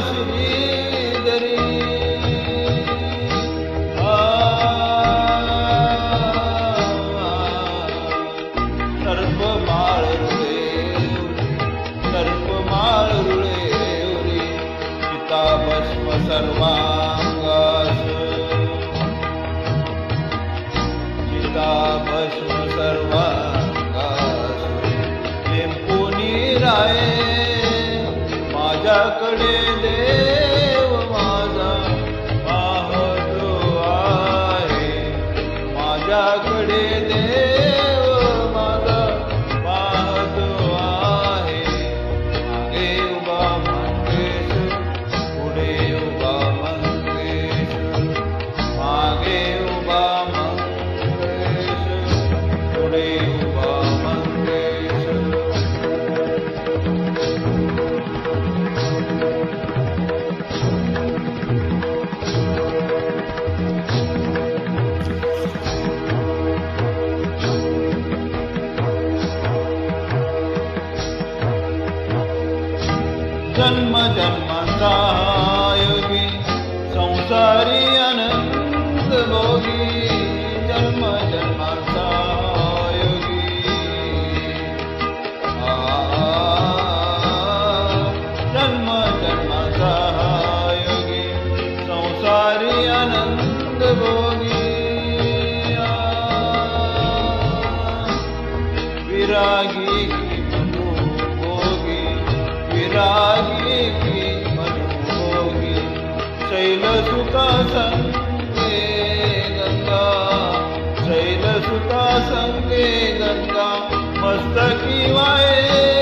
श्रीधरी सर्पमाळ रुळे उरी चिताभस्म सर्वांगास चिताभस्म सर्वांगास लिंपुनी राये माझ्याकडे देव माझा पाहतो आहे माझ्याकडे देव माझा पाहतो आहे मागे उभा मंगेश पुढे उभा मंगेश मागे उभा मंगेश पुढे उभा मंगेश जन्म जन्मांचा योगी संसारी आनंद भोगी जन्म जन्मांचा योगी जन्म जन्मांचा योगी संसारी आनंद भोगी विरागी विरागी की मनोभोगी शैलसुता संगे गंगा शैलसुता संगे गंगा मस्तकी वाये